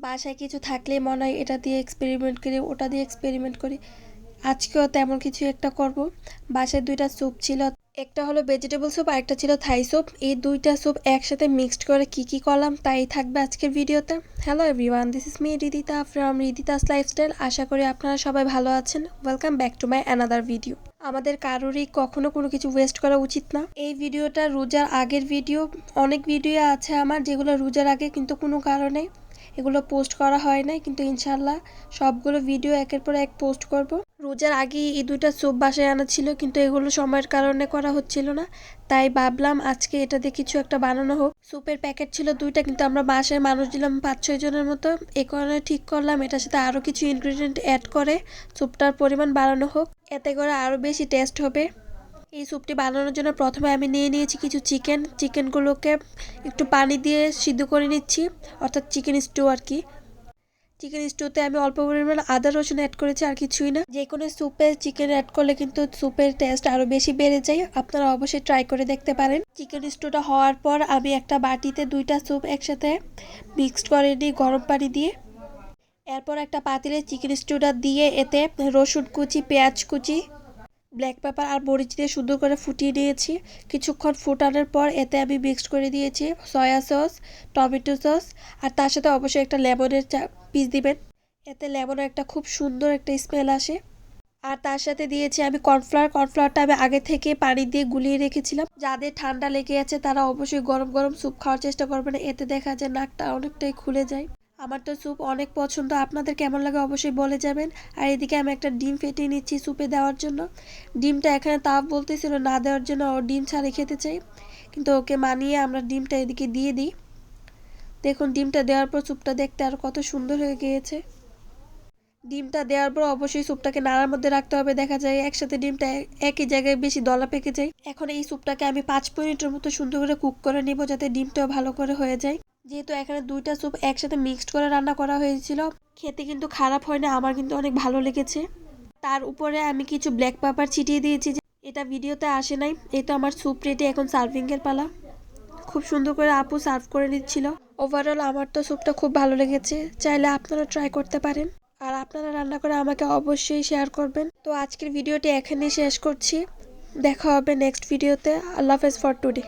বাসায় কিছু থাকলে মনে হয় এটা দিয়ে এক্সপেরিমেন্ট করি, ওটা দিয়ে এক্সপেরিমেন্ট করি। আজকেও তেমন কিছু একটা করব। বাসায় দুইটা স্যুপ ছিল, একটা হলো ভেজিটেবল স্যুপ আর একটা ছিল থাই স্যুপ। এই দুইটা স্যুপ একসাথে মিক্সড করে কি করলাম তাই থাকবে আজকের ভিডিওতে। Hello everyone, this is me Ridita from Ridita's lifestyle. আশা করি আপনারা সবাই ভালো আছেন। Welcome back to my another video. আমাদের কারোরই কখনো কোনো কিছু ওয়েস্ট করা উচিত না। এই ভিডিওটা রোজার আগের ভিডিও। অনেক ভিডিও আছে আমার যেগুলো রোজার আগে, কিন্তু কোনো কারণে এগুলো পোস্ট করা হয় নাই, কিন্তু ইনশাল্লাহ সবগুলো ভিডিও একের পর এক পোস্ট করব। রোজার আগে এই দুইটা স্যুপ বাসায় আনা ছিল, কিন্তু এগুলো সময়ের কারণে করা হচ্ছিল না, তাই ভাবলাম আজকে এটা দিয়ে কিছু একটা বানানো হোক। স্যুপের প্যাকেট ছিল দুইটা, কিন্তু আমরা বাসায় মানুষ দিলাম 5-6 জনের মতো। এই কারণে ঠিক করলাম এটার সাথে আরও কিছু ইনগ্রিডিয়েন্ট অ্যাড করে স্যুপটার পরিমাণ বাড়ানো হোক, এতে করে আরও বেশি টেস্ট হবে। এই স্যুপটি বানানোর জন্য প্রথমে আমি নিয়েছি কিছু চিকেনগুলোকে একটু পানি দিয়ে সিদ্ধ করে নিচ্ছি, অর্থাৎ চিকেন স্টু আর কি। চিকেন স্টুতে আমি অল্প পরিমাণ আদা রসুন অ্যাড করেছি, আর কিছুই না। যে কোনো স্যুপে চিকেন অ্যাড করলে কিন্তু স্যুপের টেস্ট আরও বেশি বেড়ে যায়। আপনারা অবশ্যই ট্রাই করে দেখতে পারেন। চিকেন স্টুটা হওয়ার পর আমি একটা বাটিতে দুইটা স্যুপ একসাথে মিক্সড করে নিই গরম পানি দিয়ে। এরপর একটা পাতিলে চিকেন স্টুটা দিয়ে এতে রসুন কুচি, পেঁয়াজ কুচি, ব্ল্যাক পেপার আর মরিচ দিয়ে সুন্দর করে ফুটিয়ে নিয়েছি। কিছুক্ষণ ফুটানোর পর এতে আমি মিক্সড করে দিয়েছি সয়া সস, টমেটো সস, আর তার সাথে অবশ্যই একটা লেমনের পিস দিবেন। এতে লেমনের একটা খুব সুন্দর একটা স্মেল আসে। আর তার সাথে দিয়েছি আমি কর্নফ্লাওয়ারটা আমি আগে থেকে পানি দিয়ে গুলিয়ে রেখেছিলাম। যাদের ঠান্ডা লেগে আছে তারা অবশ্যই গরম গরম স্যুপ খাওয়ার চেষ্টা করবেন, এতে দেখা যায় নাকটা অনেকটাই খুলে যায়। আমার তো স্যুপ অনেক পছন্দ, আপনাদের কেমন লাগে অবশ্যই বলে যাবেন। আর এদিকে আমি একটা ডিম ফেটিয়ে নিচ্ছি স্যুপে দেওয়ার জন্য। ডিমটা এখানে তাপ বলতেছিল না দেওয়ার জন্য, ও ডিম ছাড়ে খেতে চাই, কিন্তু ওকে মানিয়ে আমরা ডিমটা এদিকে দিয়ে দিই। দেখুন ডিমটা দেওয়ার পর স্যুপটা দেখতে আর কত সুন্দর হয়ে গিয়েছে। ডিমটা দেওয়ার পর অবশ্যই স্যুপটাকে নাড়ার মধ্যে রাখতে হবে, দেখা যায় একসাথে ডিমটা একই জায়গায় বেশি দলা পেকে যায়। এখন এই স্যুপটাকে আমি 5 মিনিটের মতো সুন্দর করে কুক করে নিব, যাতে ডিমটাও ভালো করে হয়ে যায়। যেহেতু এখানে দুইটা স্যুপ একসাথে মিক্সড করে রান্না করা হয়েছিল, খেতে কিন্তু খারাপ হয় না, আমার কিন্তু অনেক ভালো লেগেছে। তার উপরে আমি কিছু ব্ল্যাক পেপার ছিটিয়ে দিয়েছি, এটা ভিডিওতে আসে নাই। এই তো আমার স্যুপ রেডি, এখন সার্ভিং এর পালা। খুব সুন্দর করে আপু সার্ভ করে নিচ্ছিল। ওভারঅল আমার তো স্যুপটা খুব ভালো লেগেছে, চাইলে আপনারা ট্রাই করতে পারেন। আর আপনারা রান্না করে আমাকে অবশ্যই শেয়ার করবেন। তো আজকের ভিডিওটি এখানেই শেষ করছি, দেখা হবে নেক্সট ভিডিওতে। আল্লাহ হাফেজ ফর টুডে।